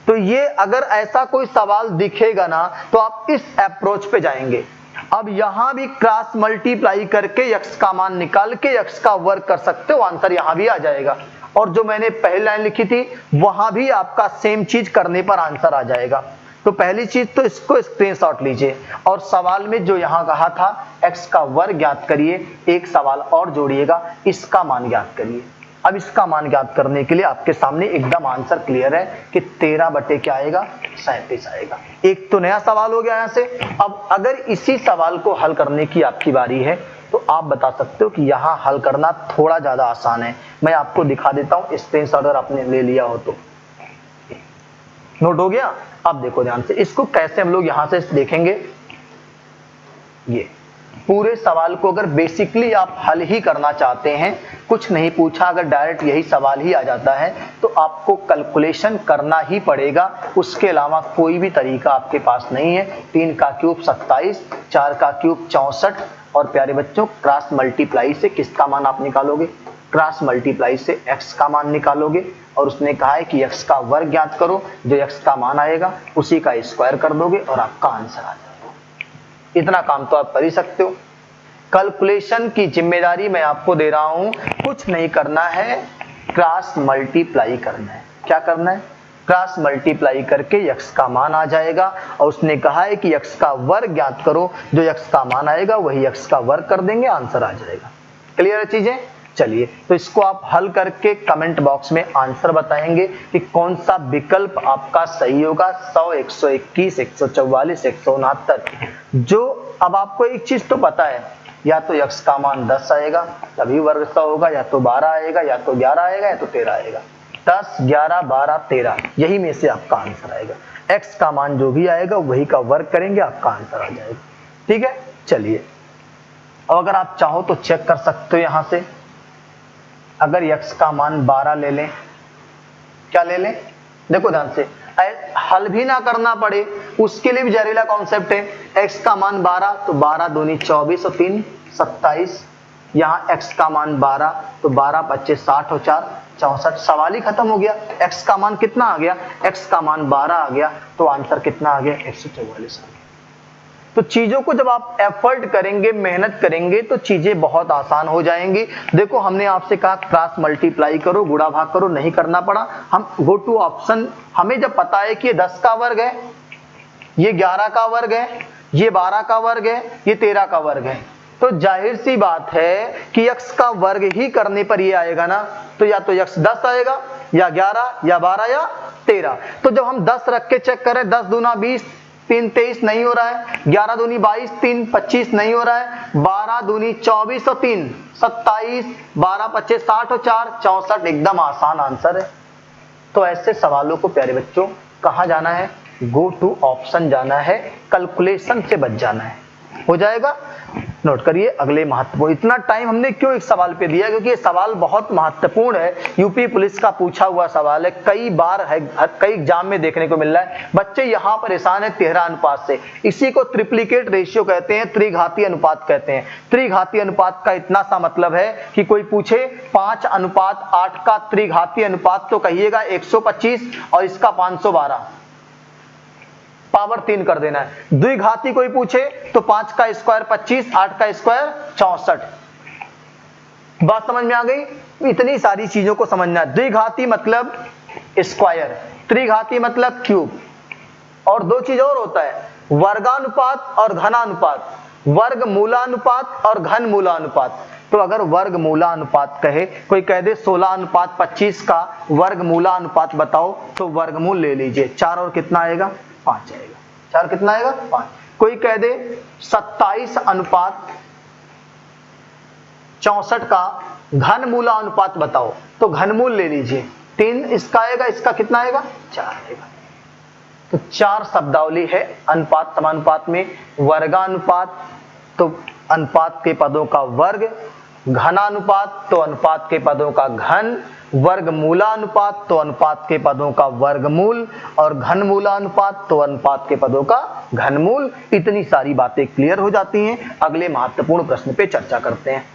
तो ये अगर ऐसा कोई सवाल दिखेगा ना तो आप इस अप्रोच पे जाएंगे। अब यहां भी क्रॉस मल्टीप्लाई करके x का मान निकाल के x का वर्ग कर सकते हो, आंसर यहां भी आ जाएगा। और जो मैंने पहली लाइन लिखी थी वहां भी आपका सेम चीज करने पर आंसर आ जाएगा। तो पहली चीज तो इसको स्क्रीनशॉट लीजिए और सवाल में जो यहां कहा था x का वर्ग ज्ञात करिए, एक सवाल और जोड़िएगा, इसका मान ज्ञात करिए। अब इसका मान ज्ञात करने के लिए आपके सामने एकदम आंसर क्लियर है कि 13 बटे क्या आएगा, 37 आएगा। एक तो नया सवाल हो गया यहां से। अब अगर इसी सवाल को हल करने की आपकी बारी है तो आप बता सकते हो कि यहाँ हल करना थोड़ा ज्यादा आसान है। मैं आपको दिखा देता हूँ, स्क्रीनशॉट अगर आपने ले लिया हो तो। नोट हो गया? अब देखो ध्यान से, इसको कैसे हम लोग यहां से देखेंगे। ये पूरे सवाल को अगर बेसिकली आप हल ही करना चाहते हैं, कुछ नहीं पूछा, अगर डायरेक्ट यही सवाल ही आ जाता है तो आपको कैलकुलेशन करना ही पड़ेगा, उसके अलावा कोई भी तरीका आपके पास नहीं है। 3 का क्यूब 27, 4 का क्यूब 64 और प्यारे बच्चों क्रॉस मल्टीप्लाई से किसका मान आप निकालोगे, क्रॉस मल्टीप्लाई से x का मान निकालोगे। और उसने कहा है कि x का वर्ग ज्ञात करो, जो x का मान आएगा उसी का स्क्वायर कर दोगे और आपका आंसर आ जाएगा। इतना काम तो आप कर ही सकते हो। कैलकुलेशन की जिम्मेदारी मैं आपको दे रहा हूं, कुछ नहीं करना है, क्रॉस मल्टीप्लाई करना है। क्या करना है? क्रॉस मल्टीप्लाई करके x का मान आ जाएगा और उसने कहा है कि x का वर्ग ज्ञात करो, जो x का मान आएगा वही x का वर्ग कर देंगे, आंसर आ जाएगा। क्लियर है चीजें? चलिए, तो इसको आप हल करके कमेंट बॉक्स में आंसर बताएंगे कि कौन सा विकल्प आपका सही होगा। 100, 121, 144, 169। जो अब आपको एक चीज तो पता है, या तो x का मान 10 आएगा तभी वर्ग 100 होगा, या तो 12 आएगा, या तो 11 आएगा, या तो 13 आएगा। 10, 11, 12, 13 यही में से आपका आंसर आएगा। x का मान जो भी आएगा वही का वर्ग करेंगे, आपका आंसर आ जाएगा। ठीक है, चलिए। और अगर आप चाहो तो चेक कर सकते हो यहां से, अगर x का मान 12 ले लें, क्या ले लें, देखो ध्यान से, हल भी ना करना पड़े उसके लिए भी जहरीला कॉन्सेप्ट है। x का मान 12 तो 12 दूनी 24 और 3 27। यहाँ x का मान 12 तो 12 25 60 और 4 64। सवाल ही खत्म हो गया। x का मान कितना आ गया, x का मान 12 आ गया, तो आंसर कितना आ गया, 144 आ गया। तो चीजों को जब आप एफर्ट करेंगे, मेहनत करेंगे तो चीजें बहुत आसान हो जाएंगी। देखो हमने आपसे कहा क्रॉस मल्टीप्लाई करो, गुणा भाग करो, नहीं करना पड़ा। हम गो टू ऑप्शन, हमें जब पता है कि ये 10 का वर्ग है, ये 11 का वर्ग है, ये 12 का वर्ग है, ये 13 का वर्ग है, तो जाहिर सी बात है कि x का वर्ग ही करने पर ये आएगा ना। तो या तो x 10 आएगा, या 11, या 12, या 13। तो जब हम 10 रख के चेक करें, 10 दूना 20, 3 23 नहीं हो रहा है, 11 दूनी 22, 3 25 नहीं हो रहा है, 12 दूनी 24 और 3 27, 12 25 60 और 4 64। एकदम आसान आंसर है। तो ऐसे सवालों को प्यारे बच्चों कहाँ जाना है, गो टू ऑप्शन जाना है, कैलकुलेशन से बच जाना है। हो जाएगा। नोट करिए अगले महत्वपूर्ण। इतना टाइम हमने क्यों एक सवाल पे दिया, क्योंकि ये सवाल बहुत महत्वपूर्ण है, यूपी पुलिस का पूछा हुआ सवाल है, कई बार है, कई एग्जाम में देखने को मिल रहा है। बच्चे यहाँ परेशान है 13 अनुपात से। इसी को ट्रिप्लिकेट रेशियो कहते हैं, त्रिघातीय अनुपात कहते हैं। त्रिघातीय अनुपात का इतना सा मतलब है कि कोई पूछे 5:8 का त्रिघातीय अनुपात, तो कहिएगा 125 और इसका 512, पावर 3 कर देना है। द्विघाती कोई पूछे तो 5 का स्क्वायर 25, 8 का स्क्वायर 64। बात समझ में आ गई? इतनी सारी चीजों को समझना। द्विघाती मतलब स्क्वायर, त्रिघाती मतलब क्यूब। और दो चीज और होता है, वर्गानुपात और घनानुपात, वर्गमूलानुपात और घनमूलानुपात। तो अगर वर्गमूलानुपात कहे, कोई कह दे 16:25 का वर्गमूलानुपात बताओ, तो वर्गमूल ले लीजिए, 4 और कितना आएगा 5 आएगा। 4 कितना आएगा 5। कोई कह दे 27:64 का घनमूलानुपात बताओ, तो घनमूल ले लीजिए, 3 इसका आएगा, इसका कितना आएगा 4 आएगा। तो 4 शब्दावली है अनुपात समानुपात में। वर्गानुपात तो अनुपात के पदों का वर्ग, घनानुपात तो अनुपात के पदों का घन, वर्गमूलानुपात तो अनुपात के पदों का वर्गमूल, और घनमूलानुपात तो अनुपात के पदों का घनमूल। इतनी सारी बातें क्लियर हो जाती हैं। अगले महत्वपूर्ण प्रश्न पे चर्चा करते हैं।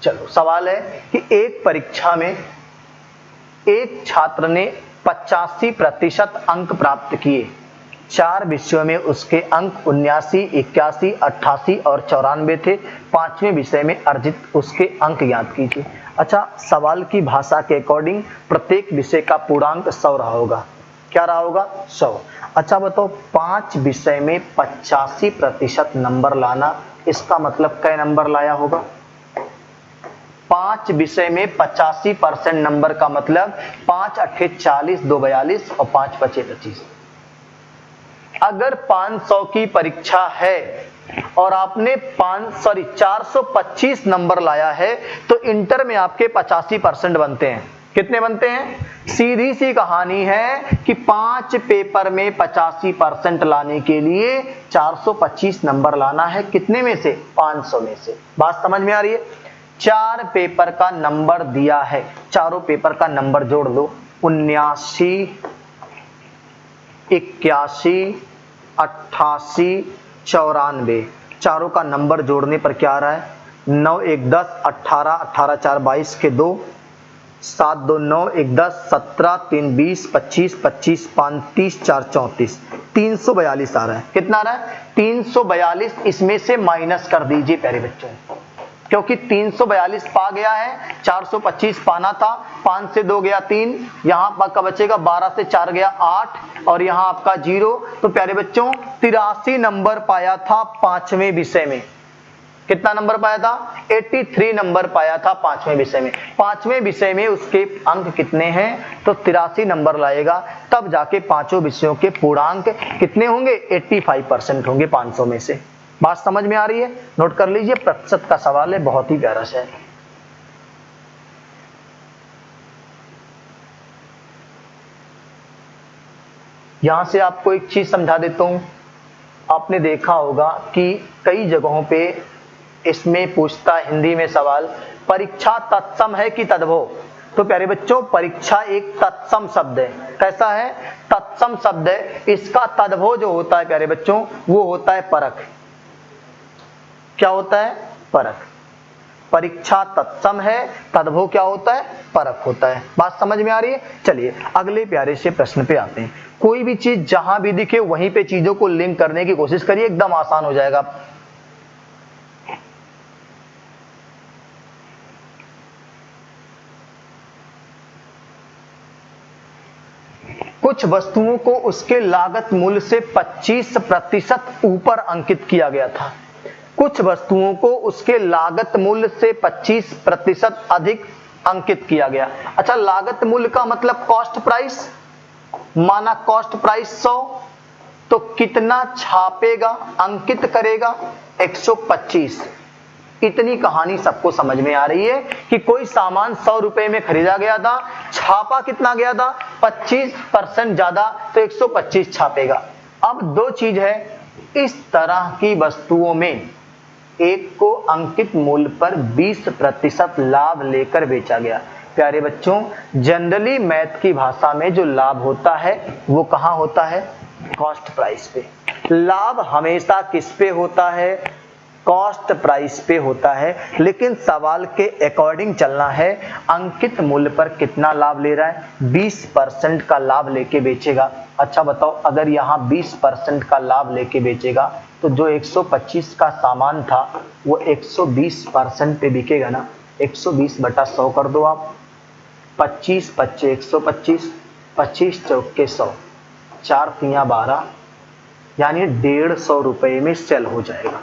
चलो, सवाल है कि एक परीक्षा में एक छात्र ने 85% अंक प्राप्त किए। 4 विषयों में उसके अंक 79, 81, 88 और 94 थे। 5वें विषय में अर्जित उसके अंक ज्ञात कीजिए। अच्छा, सवाल की भाषा के अकॉर्डिंग प्रत्येक विषय का पूर्णांक 100 रहा होगा। क्या रहा होगा 100। अच्छा बताओ, 5 विषय में 85% नंबर लाना, इसका मतलब कै नंबर लाया होगा? 5 विषय में 85% नंबर का मतलब 5 8 40, 2 42 और 5 5 25। अगर 500 की परीक्षा है और आपने 425 नंबर लाया है, तो इंटर में आपके 85% बनते हैं। कितने बनते हैं? सीधी सी कहानी है कि 5 पेपर में 85% लाने के लिए 425 नंबर लाना है। कितने में से? 500 में से। बात समझ में आ रही है? 4 पेपर का नंबर दिया है, चारों पेपर का नंबर जोड़ लो। 79, 81, 88, 94। चारों का नंबर जोड़ने पर क्या आ रहा है? 9 1 10, 18, 18 4 22 के 2, 7 2 9 1 10, 17 3 20, 25 25 5 30 4 34, 342 आ रहा है। कितना आ रहा है? 342। इसमें से माइनस कर दीजिए प्यारे बच्चों, क्योंकि 342 पा गया है, 425 पाना था। 5 से 2 गया 3, यहाँ आपका बचेगा 12 से 4 गया 8, और यहाँ आपका 0। तो प्यारे बच्चों 83 नंबर पाया था 5वें विषय में। कितना नंबर पाया था? 83 नंबर पाया था 5वें विषय में। 5वें विषय में उसके अंक कितने हैं? तो 83 नंबर लाएगा, तब जाके पांचों विषयों के पूर्णांक कितने होंगे? 85% होंगे 500 में से। बात समझ में आ रही है? नोट कर लीजिए, प्रतिशत का सवाल है, बहुत ही प्यारा सा है। यहां से आपको एक चीज समझा देता हूं। आपने देखा होगा कि कई जगहों पे इसमें पूछता हिंदी में सवाल, परीक्षा तत्सम है कि तद्भव? तो प्यारे बच्चों, परीक्षा एक तत्सम शब्द है। कैसा है? तत्सम शब्द है। इसका तद्भव जो होता है प्यारे बच्चों, वो होता है परख। क्या होता है? परख। परीक्षा तत्सम है, तद्भव क्या होता है? परख होता है। बात समझ में आ रही है? चलिए अगले प्यारे से प्रश्न पे आते हैं। कोई भी चीज जहां भी दिखे वहीं पे चीजों को लिंक करने की कोशिश करिए, एकदम आसान हो जाएगा। कुछ वस्तुओं को उसके लागत मूल्य से 25% ऊपर अंकित किया गया था। कुछ वस्तुओं को उसके लागत मूल्य से 25% अधिक अंकित किया गया। अच्छा, लागत मूल्य का मतलब कॉस्ट प्राइस। माना कॉस्ट प्राइस 100, तो कितना छापेगा, अंकित करेगा? 125। इतनी कहानी सबको समझ में आ रही है कि कोई सामान 100 रुपए में खरीदा गया था, छापा कितना गया था? 25% ज्यादा तो 125 छापेगा। अब दो चीज है, इस तरह की वस्तुओं में एक को अंकित मूल्य पर 20% लाभ लेकर बेचा गया। प्यारे बच्चों, जनरली मैथ की भाषा में जो लाभ होता है वो कहाँ होता है? कॉस्ट प्राइस पे। लाभ हमेशा किस पे होता है? कॉस्ट प्राइस पे होता है। लेकिन सवाल के अकॉर्डिंग चलना है, अंकित मूल्य पर कितना लाभ ले रहा है? 20% का लाभ लेके बेचेगा। अच्छा बताओ, अगर यहाँ 20% का लाभ लेके बेचेगा तो जो 125 का सामान था वो 120% पे बिकेगा ना। 120/100 कर दो आप, 25 पच्चे 125, 25 चौके 100, 4 तिया 12, यानी 150 रुपए में सेल हो जाएगा।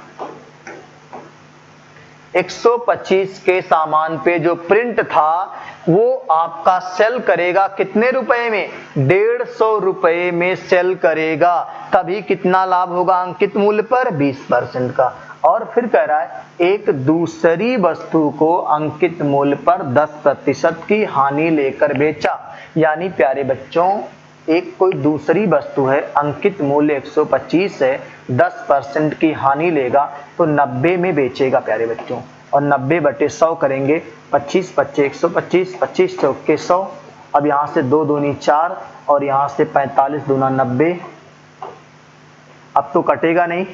125 के सामान पे जो प्रिंट था वो आपका सेल करेगा कितने रुपए में? 150 रुपए में सेल करेगा। तभी कितना लाभ होगा अंकित मूल्य पर? 20% का। और फिर कह रहा है एक दूसरी वस्तु को अंकित मूल्य पर 10% की हानि लेकर बेचा। यानी प्यारे बच्चों, एक कोई दूसरी वस्तु है, अंकित मूल्य 125 है, 10% की हानि लेगा तो 90 में बेचेगा प्यारे बच्चों। और 90/100 करेंगे, 25 पच्चे 125, 25 चौके 100। अब यहाँ से 2 दूनी 4 और यहाँ से 45 दूना 90। अब तो कटेगा नहीं,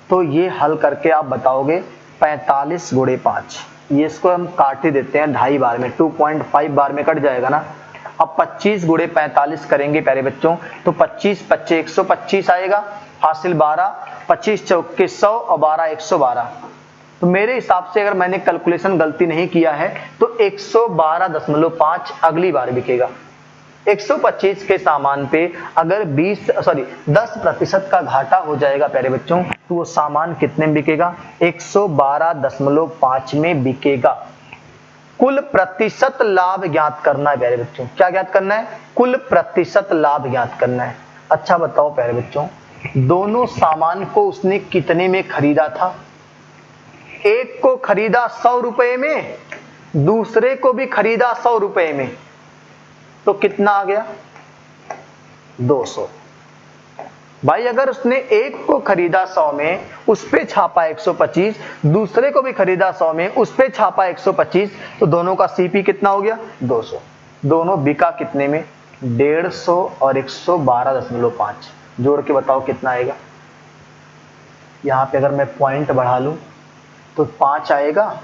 तो ये हल करके आप बताओगे 45 गुणे 5, ये इसको हम काट ही देते हैं 2.5 बार में, 2.5 बार में कट जाएगा ना। अब 25 गुणे 45 करेंगे प्यारे बच्चों तो 25 पच्चे 125 आएगा, हासिल 12, 25 चौके 100 और 12 112। तो मेरे हिसाब से अगर मैंने कैलकुलेशन गलती नहीं किया है तो 112.5 अगली बार बिकेगा। 125 के सामान पे अगर 10% का घाटा हो जाएगा प्यारे बच्चों तो वो सामान कितने में बिकेगा? 112.5 में बिकेगा। कुल प्रतिशत लाभ ज्ञात करना है प्यारे बच्चों। क्या ज्ञात करना है? कुल प्रतिशत लाभ ज्ञात करना है। अच्छा बताओ प्यारे बच्चों, दोनों सामान को उसने कितने में खरीदा था? एक को खरीदा 100 रुपए में, दूसरे को भी खरीदा 100 रुपए में, तो कितना आ गया? 200। भाई अगर उसने एक को खरीदा 100 में, उस पे छापा 125, दूसरे को भी खरीदा 100 में, उस पे छापा 125, तो दोनों का सीपी कितना हो गया? 200। दोनों बिका कितने में? 150 और 112.5। जोड़ के बताओ कितना आएगा? यहाँ पे अगर मैं पॉइंट बढ़ा लूं तो 5 आएगा,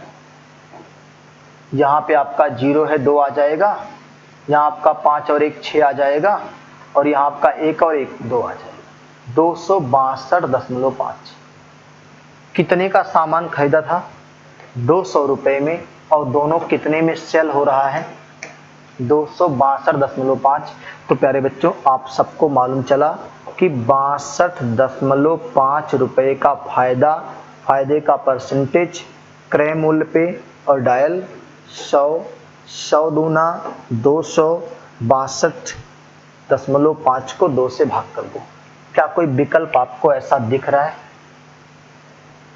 यहाँ पे आपका 0 है 2 आ जाएगा, यहाँ आपका 5 और 1 6 आ जाएगा, और यहाँ आपका 1 और 1 2 आ जाएगा। 262.5। कितने का सामान खरीदा था? 200 रुपए में, और दोनों कितने में सेल हो रहा है? 262.5। तो प्यारे बच्चों, आप सबको मालूम चला कि 62.5 रुपए का फायदे का परसेंटेज क्रय मूल्य पे और डायल 100 दूना 200, 62.5 को 2 से भाग कर दो। क्या कोई विकल्प आपको ऐसा दिख रहा है?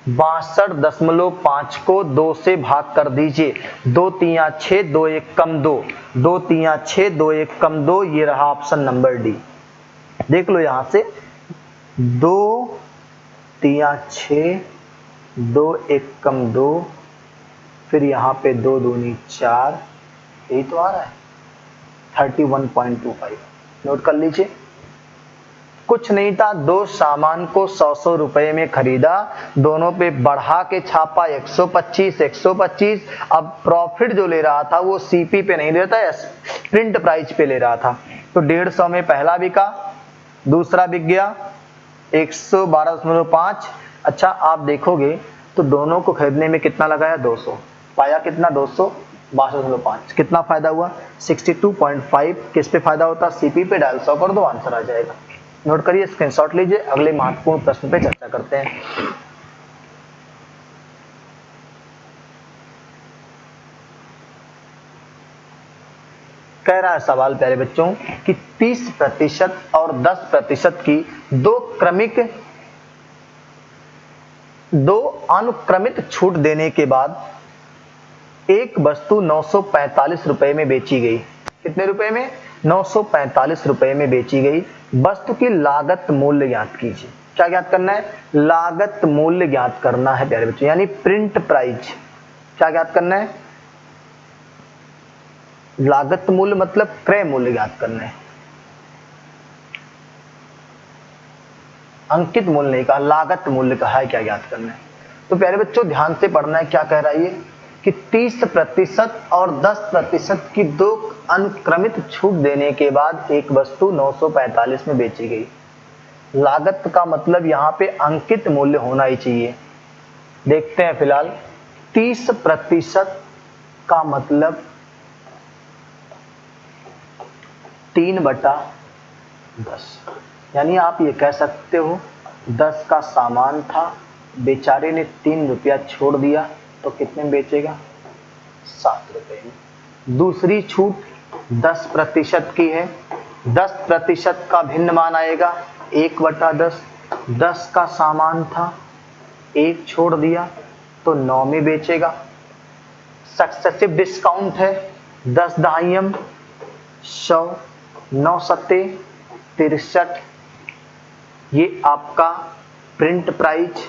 62.5 को 2 से भाग कर दीजिए। 2 तिया 6, 2 1 कम 2, 2 तिया 6, 2 1 कम 2, ये रहा ऑप्शन नंबर डी। देख लो यहां से 2 तिया 6, 2 1 कम 2, फिर यहाँ पे 2 दूनी 4, यही तो आ रहा है 31.25। नोट कर लीजिए, कुछ नहीं था, दो सामान को 100 रुपए में खरीदा, दोनों पे बढ़ा के छापा 125। अब प्रॉफिट जो ले रहा था वो सीपी पे नहीं लेता है, प्रिंट प्राइस पे ले रहा था। तो 150 में पहला बिका, दूसरा बिक गया 112.5। अच्छा आप देखोगे तो दोनों को खरीदने में कितना लगाया? 200। पाया कितना? 262.5। कितना फायदा हुआ? 62.5। किस पे फायदा होता? सीपी पे। डायल 100 कर दो, आंसर आ जाएगा। नोट करिए, स्क्रीनशॉट लीजिए, अगले महत्वपूर्ण प्रश्न पे चर्चा करते हैं। कह रहा है सवाल प्यारे बच्चों कि 30% और 10% की दो अनुक्रमित छूट देने के बाद एक वस्तु 945 रुपए में बेची गई। कितने रुपए में? 945 रुपए में बेची गई वस्तु की लागत मूल्य ज्ञात कीजिए। क्या ज्ञात करना है? लागत मूल्य ज्ञात करना है प्यारे बच्चों, यानी प्रिंट प्राइस। क्या ज्ञात करना है? लागत मूल्य मतलब क्रय मूल्य ज्ञात करना है, अंकित मूल्य नहीं कहा, लागत मूल्य कहा है। क्या ज्ञात करना है? तो प्यारे बच्चों ध्यान से पढ़ना है। क्या कह रहा है ये कि 30% और 10% की दो अनुक्रमित छूट देने के बाद एक वस्तु 945 में बेची गई। लागत का मतलब यहाँ पे अंकित मूल्य होना ही चाहिए। देखते हैं फिलहाल 30% का मतलब 3/10, यानी आप ये कह सकते हो 10 का सामान था, बेचारे ने 3 रुपया छोड़ दिया तो कितने में बेचेगा? 7 रुपए में। दूसरी छूट 10% की है, 10% का भिन्न मान आएगा 1/10। 10 का सामान था, 1 छोड़ दिया तो 9 में बेचेगा। सक्सेसिव डिस्काउंट है, 10 दहाइयम 100, 9 सत्ते 63। ये आपका प्रिंट प्राइस,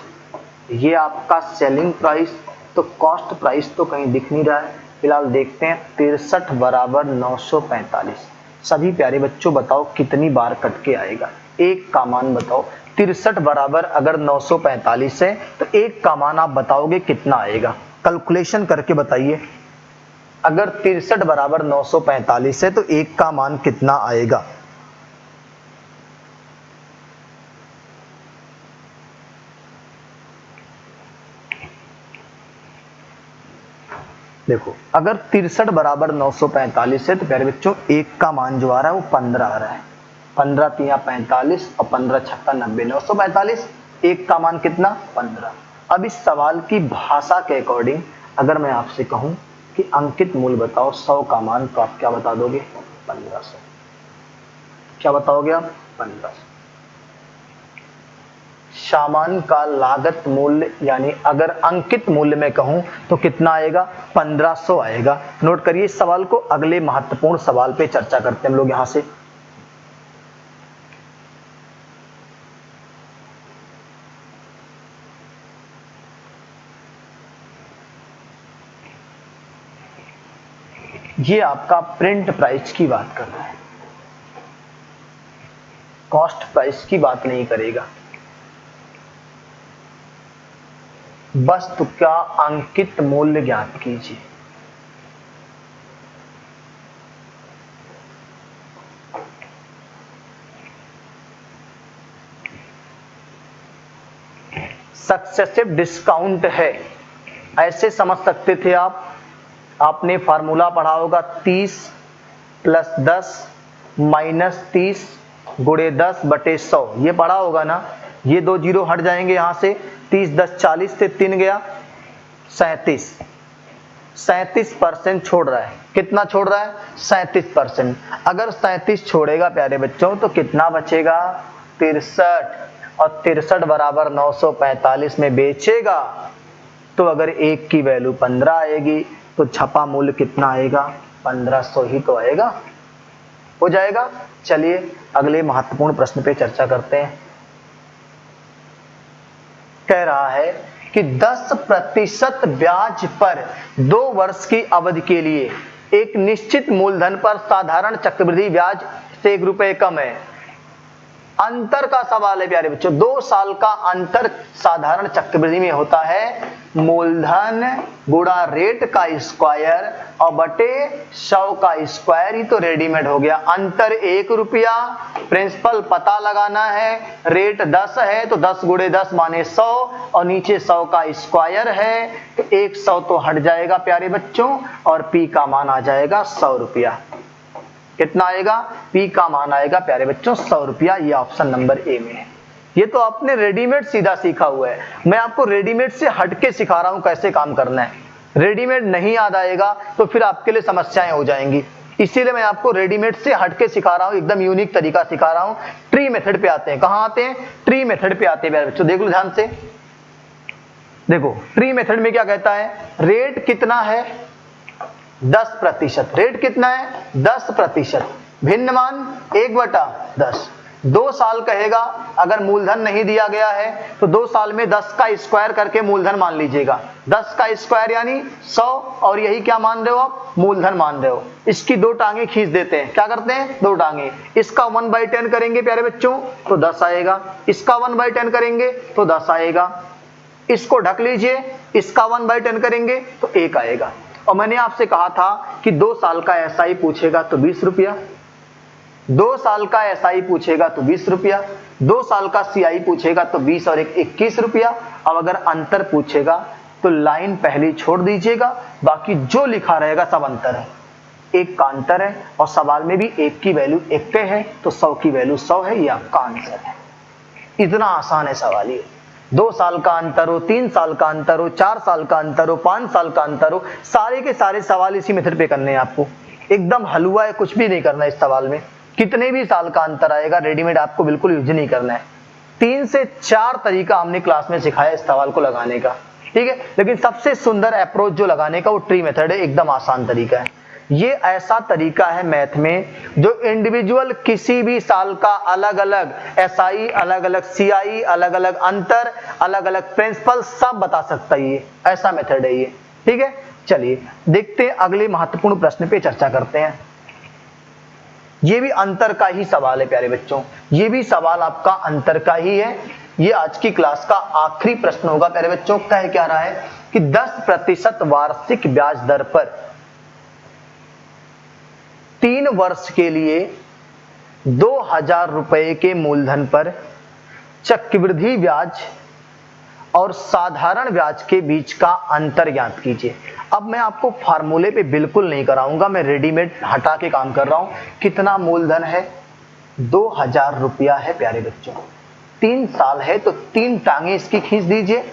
ये आपका सेलिंग प्राइस। तो कॉस्ट प्राइस तो कहीं दिख नहीं रहा है। फिलहाल देखते हैं 63 बराबर 945। सभी प्यारे बच्चों बताओ कितनी बार कट के आएगा? एक का मान बताओ। 63 बराबर अगर 945 है तो एक का मान आप बताओगे कितना आएगा? कैलकुलेशन करके बताइए। अगर 63 बराबर 945 है तो एक का मान कितना आएगा? देखो अगर 63 बराबर 945 है तो प्यारे बच्चों एक का मान जो आ रहा है वो 15 आ रहा है। 15 तिया 45 और 15 छक्का 90, 945। एक का मान कितना? 15। अब इस सवाल की भाषा के अकॉर्डिंग अगर मैं आपसे कहूं कि अंकित मूल्य बताओ 100 का मान, तो आप क्या बता दोगे? 1500। क्या बताओगे आप? 1500। सामान का लागत मूल्य यानी अगर अंकित मूल्य में कहूं तो कितना आएगा? 1500 आएगा। नोट करिए इस सवाल को। अगले महत्वपूर्ण सवाल पे चर्चा करते हैं हम लोग यहां से। ये आपका प्रिंट प्राइस की बात कर रहा है, कॉस्ट प्राइस की बात नहीं करेगा। वस्तु का अंकित मूल्य ज्ञात कीजिए। सक्सेसिव डिस्काउंट है, ऐसे समझ सकते थे आप। आपने फार्मूला पढ़ा होगा 30 + 10 - 30 × 10 / 100, ये पढ़ा होगा ना। ये 2 जीरो हट जाएंगे यहां से। 30 10 40 से 3 गया 37। 37% छोड़ रहा है। कितना छोड़ रहा है? 37%। अगर 37 छोड़ेगा प्यारे बच्चों तो कितना बचेगा? 63। और 63 बराबर 945 में बेचेगा तो अगर एक की वैल्यू 15 आएगी तो छपा मूल्य कितना आएगा? 1500 ही तो आएगा। हो जाएगा। चलिए अगले महत्वपूर्ण प्रश्न पे चर्चा करते हैं। कह रहा है कि 10% ब्याज पर 2 वर्ष की अवधि के लिए एक निश्चित मूलधन पर साधारण चक्रवृद्धि ब्याज से 1 रुपए कम है। अंतर का सवाल है प्यारे बच्चों। 2 साल का अंतर साधारण चक्रवृद्धि में होता है मूलधन गुणा रेट का स्क्वायर और बटे 100 का स्क्वायर, ही तो रेडीमेड हो गया। अंतर 1 रुपया, प्रिंसिपल पता लगाना है। रेट 10 है तो 10 × 10 माने 100 और नीचे 100 का स्क्वायर है तो 100 तो हट जाएगा प्यारे बच्चों और पी का मान आ जाएगा 100 रुपया। कितना आएगा? पी का मान आएगा प्यारे बच्चों 100 रुपया। ये ऑप्शन नंबर ए में है। ये तो आपने रेडीमेड सीधा सीखा हुआ है। मैं आपको रेडीमेड से हटके सिखा रहा हूं कैसे काम करना है। रेडीमेड नहीं याद आएगा तो फिर आपके लिए समस्याएं हो जाएंगी। इसीलिए मैं आपको रेडीमेड से हटके सिखा रहा हूं, एकदम यूनिक तरीका सिखा रहा हूं। ट्री मेथड पे आते हैं। कहां आते हैं? ट्री मेथड पे आते हैं प्यारे बच्चों। देख लो ध्यान से। देखो ट्री मेथड में क्या कहता है? रेट कितना है? 10%। रेट कितना है? 10%। भिन्न मान 1/10। 2 साल कहेगा, अगर मूलधन नहीं दिया गया है तो 2 साल में 10 का स्क्वायर करके मूलधन मान लीजिएगा। 10 का स्क्वायर यानी 100, और यही क्या मान रहे हो आप, मूलधन मान रहे हो। इसकी 2 टांगे खींच देते हैं, क्या करते हैं, 2 टांगे। इसका 1/10 करेंगे प्यारे बच्चों तो 10 आएगा, इसका 1/10 करेंगे तो 10 आएगा। इसको ढक लीजिए, इसका 1/10 करेंगे तो 1 आएगा। और मैंने आपसे कहा था कि 2 साल का एसआई पूछेगा तो 20 रुपया, 2 साल का एसआई पूछेगा तो 20 रुपया, 2 साल का सीआई पूछेगा तो 20 और 21 रुपया। अब अगर अंतर पूछेगा तो लाइन पहली छोड़ दीजिएगा, बाकी जो लिखा रहेगा सब अंतर है। 1 का अंतर है और सवाल में भी 1 की वैल्यू 1 है तो 100 की वैल्यू 100 है, ये आपका आंसर है। इतना आसान है सवाल ये। 2 साल का अंतर हो, 3 साल का अंतर हो, 4 साल का अंतर हो, 5 साल का अंतर हो, सारे के सारे सवाल इसी मेथड पे करने हैं आपको। एकदम हलवा है, कुछ भी नहीं करना है इस सवाल में। कितने भी साल का अंतर आएगा, रेडीमेड आपको बिल्कुल यूज नहीं करना है। 3 से 4 तरीका हमने क्लास में सिखाया इस सवाल को लगाने का, ठीक है। लेकिन सबसे सुंदर अप्रोच जो लगाने का वो ट्री मेथड है, एकदम आसान तरीका है। ये ऐसा तरीका है मैथ में जो इंडिविजुअल किसी भी साल का अलग अलग एसआई, अलग अलग सीआई, अलग अलग अंतर, अलग अलग प्रिंसिपल सब बता सकता है। ये ऐसा मेथड है ये, ठीक है। चलिए देखते हैं अगले महत्वपूर्ण प्रश्न पे चर्चा करते हैं। ये भी अंतर का ही सवाल है प्यारे बच्चों, ये भी सवाल आपका अंतर का ही है। ये आज की क्लास का आखिरी प्रश्न होगा प्यारे बच्चों। कह क्या रहा है कि 10% वार्षिक ब्याज दर पर 3 वर्ष के लिए 2000 रुपए के मूलधन पर चक्रवृद्धि ब्याज और साधारण ब्याज के बीच का अंतर ज्ञात कीजिए। अब मैं आपको फार्मूले पे बिल्कुल नहीं कराऊंगा, मैं रेडीमेड हटा के काम कर रहा हूं। कितना मूलधन है, 2000 रुपया है प्यारे बच्चों। 3 साल है तो 3 टांगे इसकी खींच दीजिए।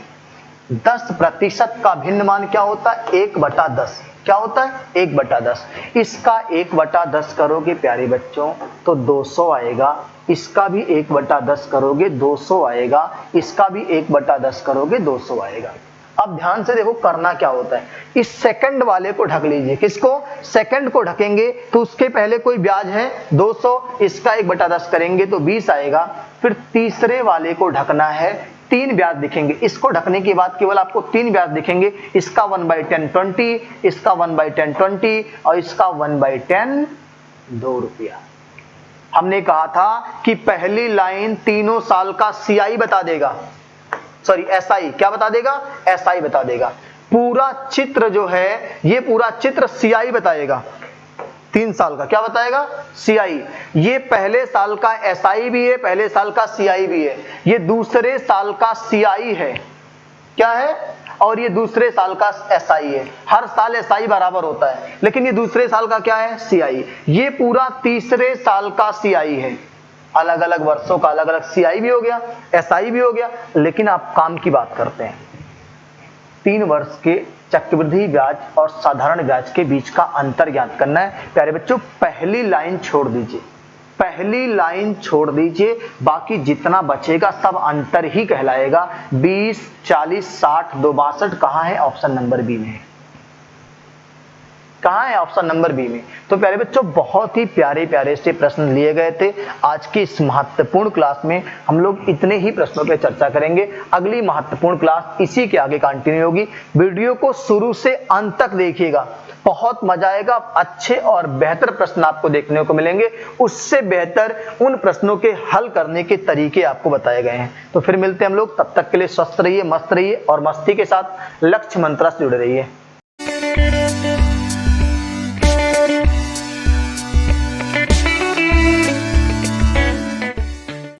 10% का भिन्न मान क्या होता है, 1/10। क्या होता है, 1/10। इसका 1/10 करोगे प्यारे बच्चों तो 200 आएगा। इसका भी 1/10 करोगे 200 आएगा। इसका भी 1/10 करोगे 200 आएगा। अब ध्यान से देखो करना क्या होता है, इस सेकंड वाले को ढक लीजिए। किसको, सेकंड को ढकेंगे तो उसके पहले कोई ब्याज है 200, इसका 1/10 करेंगे तो 20 आएगा। फिर तीसरे वाले को ढकना है, 3 ब्याज दिखेंगे। इसको ढकने के बाद केवल आपको 3 ब्याज दिखेंगे। इसका 1/10 20, इसका 1/10 20 और इसका 1/10 2 रुपया। हमने कहा था कि पहली लाइन तीनों साल का सीआई बता देगा, सॉरी एसआई, क्या बता देगा, एसआई बता देगा। पूरा चित्र जो है ये पूरा चित्र सीआई बताएगा। 3 साल का क्या बताएगा, सीआई। ये पहले साल का एसआई भी है, पहले साल का सीआई भी है। ये दूसरे साल का सीआई है, क्या है, और ये दूसरे साल का एसआई है। हर साल एसआई बराबर होता है, लेकिन ये दूसरे साल का क्या है, सीआई। ये पूरा तीसरे साल का सीआई है। अलग अलग वर्षों का अलग अलग सीआई भी हो गया, एसआई भी हो गया। लेकिन आप काम की बात करते हैं, 3 वर्ष के चक्रवृद्धि ब्याज और साधारण ब्याज के बीच का अंतर ज्ञात करना है। प्यारे बच्चों पहली लाइन छोड़ दीजिए, पहली लाइन छोड़ दीजिए, बाकी जितना बचेगा सब अंतर ही कहलाएगा। 20, 40, 60, 262 कहाँ है, ऑप्शन नंबर बी में। कहाँ है, ऑप्शन नंबर बी में। तो प्यारे बच्चों बहुत ही प्यारे प्यारे से प्रश्न लिए गए थे। आज की इस महत्वपूर्ण क्लास में हम लोग इतने ही प्रश्नों पर चर्चा करेंगे। अगली महत्वपूर्ण क्लास इसी के आगे कंटिन्यू होगी। वीडियो को शुरू से अंत तक देखिएगा, बहुत मजा आएगा। अच्छे और बेहतर प्रश्न आपको देखने को मिलेंगे, उससे बेहतर उन प्रश्नों के हल करने के तरीके आपको बताए गए हैं। तो फिर मिलते हैं हम लोग, तब तक के लिए स्वस्थ रहिए, मस्त रहिए और मस्ती के साथ लक्ष्य मंत्र से जुड़े रहिए।